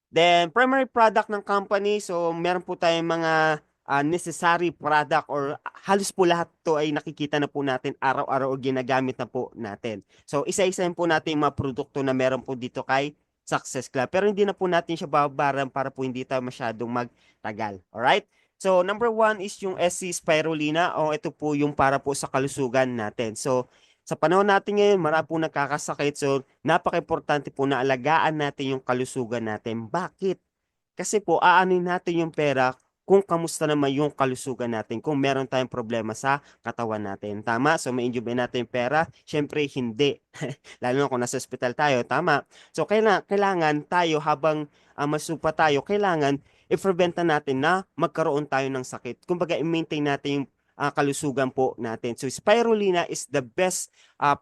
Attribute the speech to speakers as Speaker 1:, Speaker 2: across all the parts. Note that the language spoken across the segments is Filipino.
Speaker 1: Then, primary product ng company, so meron po tayong mga necessary product or halos po lahat to ay nakikita na po natin araw-araw o ginagamit na po natin. So, isa-isahin po natin yung mga produkto na meron po dito kay Success Club. Pero hindi na po natin siya babaran para po hindi tayo masyadong magtagal. Alright? So, number one is yung SC Spirulina o ito po yung para po sa kalusugan natin. So, sa panahon natin ngayon, marami po nakakasakit. So, napaka-importante po na alagaan natin yung kalusugan natin. Bakit? Kasi po, aanin natin yung pera kung kamusta naman yung kalusugan natin, kung meron tayong problema sa katawan natin. Tama? So, ma-enjoy ba natin yung pera? Siyempre, hindi. Lalo na kung nasa hospital tayo. Tama? So, kailangan tayo habang masupa tayo, kailangan i-preventa natin na magkaroon tayo ng sakit. Kumbaga, i-maintain natin yung kalusugan po natin. So, spirulina is the best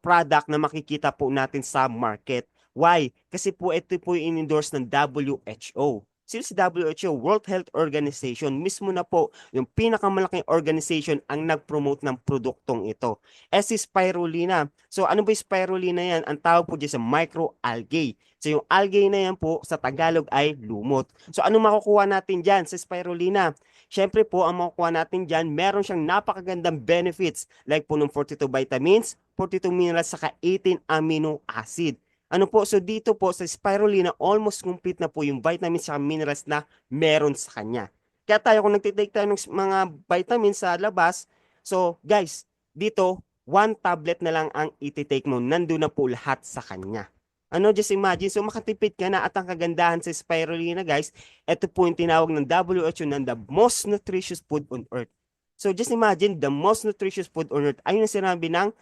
Speaker 1: product na makikita po natin sa market. Why? Kasi po ito po yung in-endorse ng WHO. Sino si WHO? World Health Organization. Mismo na po yung pinakamalaking organization ang nag-promote ng produktong ito. Si spirulina. So ano ba yung spirulina yan? Ang tawag po dyan sa microalgae. So yung algae na yan po sa Tagalog ay lumot. So ano makukuha natin dyan sa spirulina? Siyempre po, ang makukuha natin dyan, meron siyang napakagandang benefits like po ng 42 vitamins, 42 minerals, saka 18 amino acid. Ano po, so dito po sa spirulina, almost complete na po yung vitamins at minerals na meron sa kanya. Kaya tayo kung nagtitake tayo ng mga vitamins sa labas, so guys, dito, one tablet na lang ang ititake mo. Nandun na po lahat sa kanya. Ano, just imagine, so makatipid ka na at ang kagandahan sa spirulina guys, ito po yung tinawag ng WHO ng the most nutritious food on earth. So just imagine, the most nutritious food on earth, ayun ang sinabi ng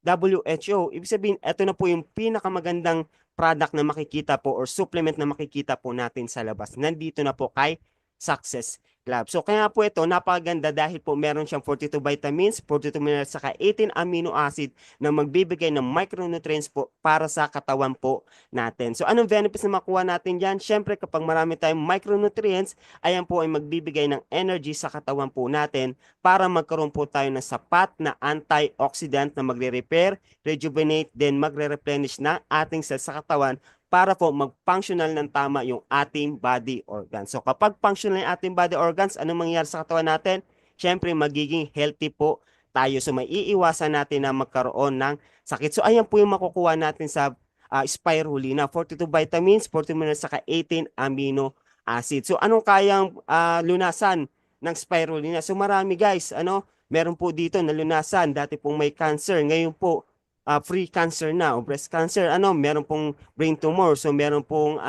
Speaker 1: WHO. Ibig sabihin, ito na po yung pinakamagandang product na makikita po or supplement na makikita po natin sa labas. Nandito na po kay Success Club. So kaya po ito, napakaganda dahil po meron siyang 42 vitamins, 42 minerals, saka 18 amino acid na magbibigay ng micronutrients po para sa katawan po natin. So anong benefits na makuha natin dyan? Siyempre kapag marami tayong micronutrients, ayan po ay magbibigay ng energy sa katawan po natin para magkaroon po tayo ng sapat na antioxidant na magre-repair, rejuvenate, then magre-replenish ng ating cells sa katawan para po mag-functional ng tama yung ating body organs. So kapag functional yung ating body organs, anong mangyayari sa katawan natin? Siyempre, magiging healthy po tayo. So may iiwasan natin na magkaroon ng sakit. So ayan po yung makukuha natin sa spirulina. 42 vitamins, 40 minerals, saka 18 amino acid. So anong kayang lunasan ng spirulina? So marami guys, meron po dito na lunasan. Dati pong may cancer, ngayon po free cancer na o breast cancer, meron pong brain tumor, so meron pong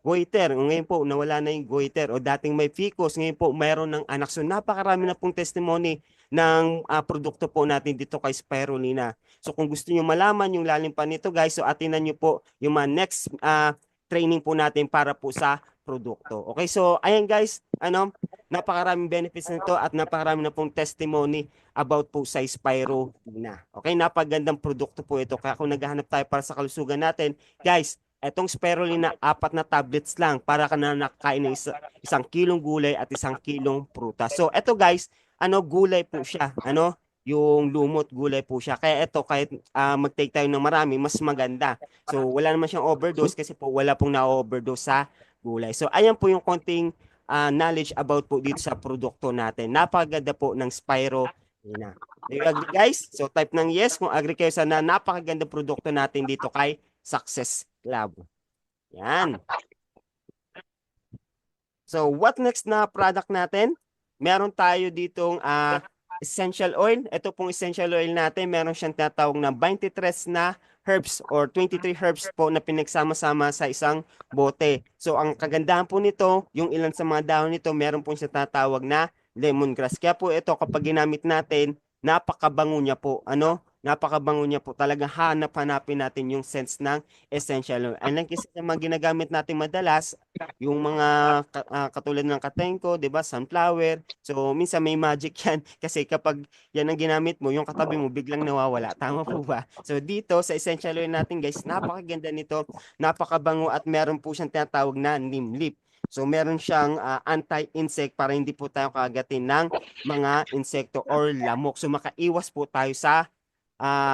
Speaker 1: goiter, ngayon po nawala na yung goiter o dating may PCOS, ngayon po mayroon ng anak. So napakarami na pong testimony ng produkto po natin dito kay Spirulina. So kung gusto niyo malaman yung lalim pa nito guys, so atinan niyo po yung mga next training po natin para po sa produkto. Okay, so ayan guys, napakaraming benefits nito at napakarami na pong testimony about po sa spirulina. Okay, napagandang produkto po ito. Kaya kung naghahanap tayo para sa kalusugan natin, guys, etong spirulina, 4 na tablets lang para ka na nakakain ng isang kilong gulay at isang kilong prutas. So, eto guys, gulay po siya. Yung lumot gulay po siya. Kaya ito, kahit mag-take tayo ng marami, mas maganda. So, wala naman siyang overdose kasi po wala pong na-overdose sa gulay. So, ayan po yung konting knowledge about po dito sa produkto natin. Napakaganda po ng Spiro. Yan na. Do you agree guys? So type ng yes kung agree kayo sa napakaganda produkto natin dito kay Success Club. Yan. So what next na product natin? Meron tayo ditong essential oil. Ito pong essential oil natin, meron siyang tinatawag na 23 na herbs or 23 herbs po na pinagsama-sama sa isang bote. So ang kagandahan po nito, yung ilan sa mga dahon nito, meron po siyang tinatawag na lemongrass. Kaya po ito kapag ginamit natin, napakabango niya po. Napakabango niya po. Talagang hanap-hanapin natin yung sense ng essential oil. And like kasi sa mga ginagamit natin madalas, yung mga katulad ng katengko, 'di ba? Sunflower. So minsan may magic 'yan kasi kapag 'yan ang ginamit mo, yung katabi mo biglang nawawala. Tama po ba? So dito sa essential oil natin, guys, napakaganda nito, napakabango at meron po siyang tinatawag na neem leaf. So meron siyang anti-insect para hindi po tayo kagatin ng mga insekto or lamok. So makaiwas po tayo sa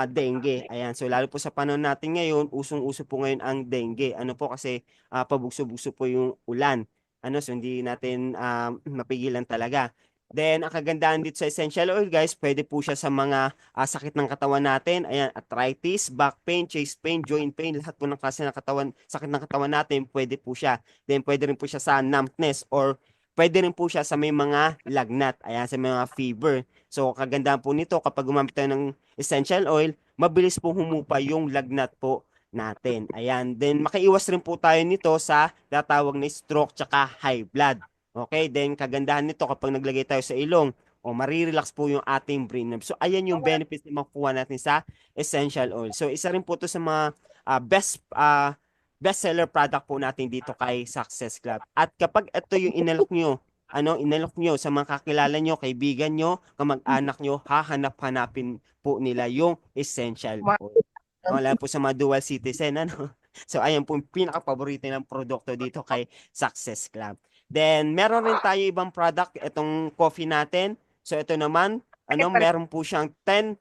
Speaker 1: dengue. Ayan, so lalo po sa panahon natin ngayon, usong-uso po ngayon ang dengue. Ano po kasi pabugso-bugso po yung ulan. Ano, so hindi natin mapigilan talaga. Then, ang kagandahan dito sa essential oil, guys, pwede po siya sa mga sakit ng katawan natin. Ayan, arthritis, back pain, chest pain, joint pain, lahat po ng klase ng katawan, sakit ng katawan natin, pwede po siya. Then, pwede rin po siya sa numbness or pwede rin po siya sa may mga lagnat. Ayan, sa mga fever. So, kagandahan po nito, kapag gumamit tayo ng essential oil, mabilis po humupa yung lagnat po natin. Ayan. Then, makaiwas rin po tayo nito sa tatawag na stroke tsaka high blood. Okay, then kagandahan nito kapag naglagay tayo sa ilong, o marirelax po yung ating brain nerve. So, ayan yung benefits na makukuha natin sa essential oil. So, isa rin po to sa mga best seller product po natin dito kay Success Club. At kapag ito yung inalok nyo sa mga kakilala nyo, kaibigan nyo, kamag-anak nyo, hahanap-hanapin po nila yung essential oil. Wala po sa mga dual citizen, ano? So, ayan po yung pinaka-paborito ng produkto dito kay Success Club. Then, meron rin tayo ibang product, itong coffee natin. So, ito naman, meron po siyang 10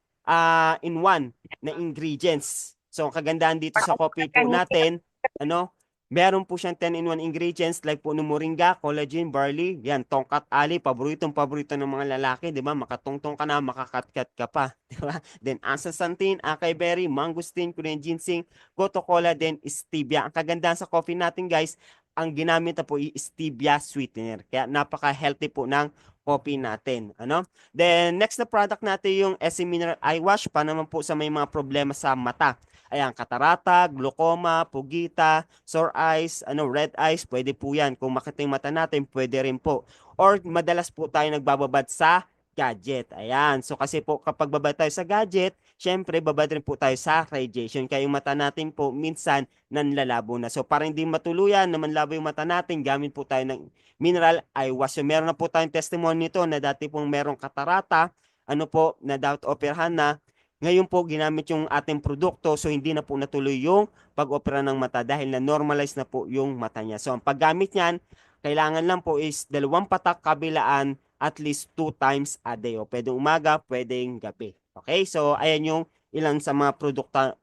Speaker 1: in 1 na ingredients. So, ang kagandahan dito sa coffee po natin, ano, meron po siyang 10 in 1 ingredients like po ng moringa, collagen, barley, yan, tongkat ali, paborito ng mga lalaki, di ba? Makatungtong ka na, makakatkat ka pa, di ba? Then, asasantin, acai berry, mangosteen, Korean ginseng, Coca Cola, then stevia. Ang kagandahan sa coffee natin, guys, ang ginamit na po is stevia sweetener. Kaya napaka-healthy po ng coffee natin. Ano? Then, next na product natin yung SC Mineral Eye Wash para naman po sa may mga problema sa mata. Ayan, katarata, glaucoma, pugita, sore eyes, red eyes, pwede po yan. Kung makita yung mata natin, pwede rin po. Or madalas po tayo nagbababad sa gadget. Ayan. So kasi po kapag babad tayo sa gadget, syempre babad rin po tayo sa radiation. Kaya yung mata natin po minsan nanlalabo na. So para hindi matuluyan na manlabo yung mata natin, gamit po tayo ng mineral eye wash. So meron na po tayong testimony nito na dati pong merong katarata, na dapat operahan na. Ngayon po, ginamit yung ating produkto, so hindi na po natuloy yung pag-opera ng mata dahil na-normalize na po yung mata niya. So, ang paggamit niyan, kailangan lang po is 2 patak kabilaan at least 2 times a day. O pwedeng umaga, pwedeng gabi. Okay? So, ayan yung ilan sa mga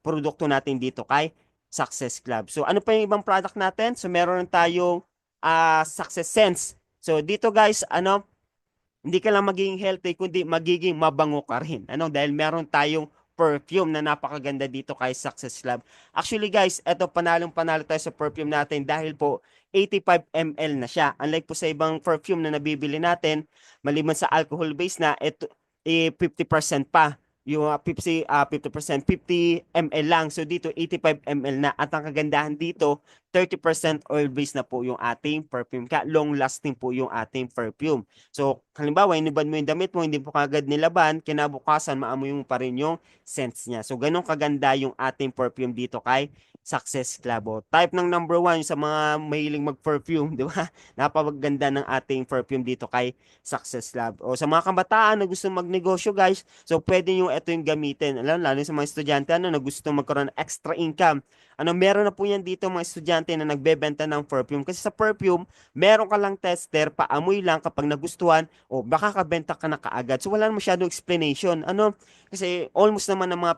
Speaker 1: produkto natin dito kay Success Club. So, ano pa yung ibang product natin? So, meron tayong Success Sense. So, dito guys, hindi ka lang magiging healthy, kundi magiging mabango ka rin. Dahil meron tayong perfume na napakaganda dito kay Success Club. Actually guys, eto panalong-panalo tayo sa perfume natin dahil po 85 ml na siya. Unlike po sa ibang perfume na nabibili natin, maliban sa alcohol base na, ito 50% pa. Yung 50%, 50 ml lang. So dito 85 ml na. At ang kagandahan dito, 30% oil base na po yung ating perfume. Kaya long lasting po yung ating perfume. So halimbawa, inibad mo yung damit mo, hindi po kagad nilaban, kinabukasan maamoy mo pa rin yung scents niya. So ganun kaganda yung ating perfume dito kay Success Club. O, type ng number 1 sa mga mahiling mag-perfume, di ba? Napakaganda ng ating perfume dito kay Success Club. O sa mga kabataan na gusto magnegosyo guys, so pwede nyo ito yung gamitin. Lalo sa mga estudyante na gusto magkaroon ng extra income. Meron na po yan dito mga estudyante na nagbebenta ng perfume. Kasi sa perfume, meron ka lang tester, paamoy lang kapag nagustuhan, o baka kabenta ka na kaagad. So wala na masyadong explanation. Kasi almost naman ng mga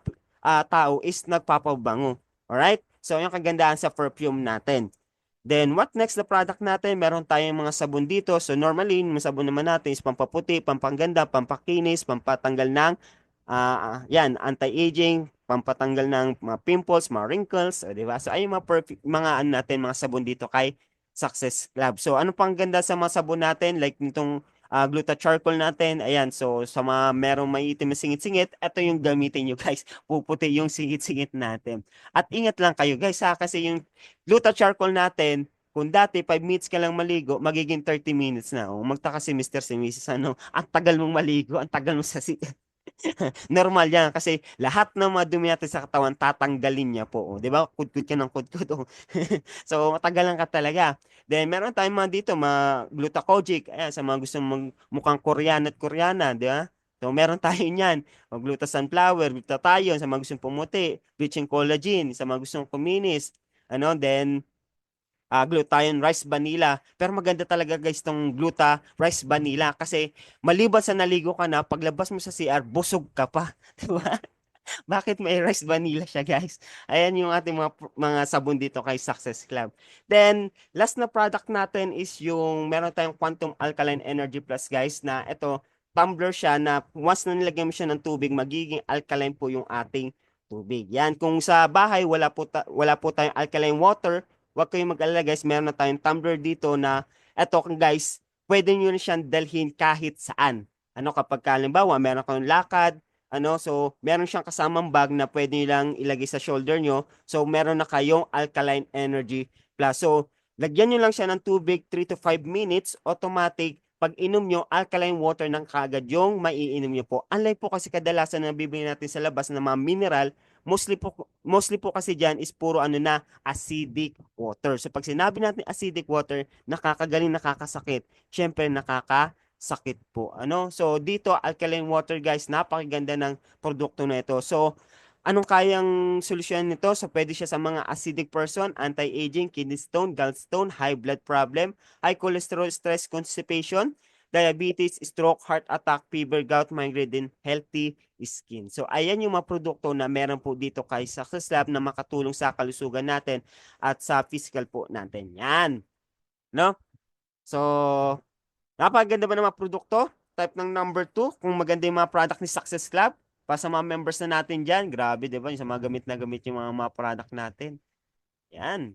Speaker 1: tao is nagpapabango. Alright? So yung kagandahan sa perfume natin. Then, what next na product natin? Meron tayong mga sabon dito. So, normally, yung sabon naman natin is pampaputi, pampaganda, pampakinis, pampatanggal ng, yan, anti-aging, pampatanggal ng mga pimples, mga wrinkles, di ba? So, ay mga natin, mga sabon dito kay Success Club. So, ano pang ganda sa mga sabon natin? Like nitong gluta charcoal natin. Ayan, so sa mga merong may itim na singit-singit, ito yung gamitin nyo guys. Puputi yung singit-singit natin. At ingat lang kayo guys kasi yung gluta charcoal natin, kung dati 5 minutes ka lang maligo, magiging 30 minutes na. Magtaka si Mr. si Mrs. Ang tagal mong maligo, ang tagal mong normal yan kasi lahat ng mga dumi natin sa katawan tatanggalin niya po. 'Di ba? Kudkod ka ng kudkod. So matagalan ka talaga. Then meron tayong mga dito, mga glucocogic. Ayan, sa mga gusto mukhang Korean at Koreana, 'di ba? So meron tayo niyan. Gluta sunflower, glutathione sa mga gustong pumuti, bleaching collagen sa mga gustong kuminis. Then glutathione rice vanilla. Pero maganda talaga guys tong gluta rice vanilla kasi maliban sa naligo ka na, paglabas mo sa CR, busog ka pa. Diba? Bakit may rice vanilla siya, guys? Ayan yung ating mga sabon dito kay Success Club. Then, last na product natin is yung meron tayong Quantum Alkaline Energy Plus, guys, na ito, tumbler siya na once na nilagyan mo siya ng tubig, magiging alkaline po yung ating tubig. Yan, kung sa bahay wala po tayong alkaline water, huwag kayong mag-alala, guys, meron na tayong tumbler dito na eto, guys, pwede nyo na siyang dalhin kahit saan. Ano, kapag halimbawa, meron kayong lakad, so meron siyang kasamang bag na pwede nyo lang ilagay sa shoulder nyo. So meron na kayong Alkaline Energy Plus. So lagyan nyo lang siya ng tubig 3 to 5 minutes, automatic. Pag inom nyo, alkaline water ng kagad yung maiinom nyo po. Unlike po kasi kadalasan na bibili natin sa labas ng mga mineral, mostly po kasi dyan is puro acidic water. So pag sinabi natin acidic water, nakakagaling, nakakasakit. Syempre sakit po. So dito alkaline water, guys, napakaganda ng produkto na ito. So anong kayang solusyon nito? So pwede siya sa mga acidic person, anti-aging, kidney stone, gallstone, high blood problem, high cholesterol, stress, constipation, diabetes, stroke, heart attack, fever, gout, migraine, din healthy skin. So ayan yung mga produkto na meron po dito kay Success Lab na makatulong sa kalusugan natin at sa physical po natin. Yan, no? So napakaganda ba ng mga produkto? Type ng number 2, kung maganda yung mga product ni Success Club, para sa mga members na natin dyan, grabe, di ba? Yung sa mga gamit na gamit yung mga product natin. Yan.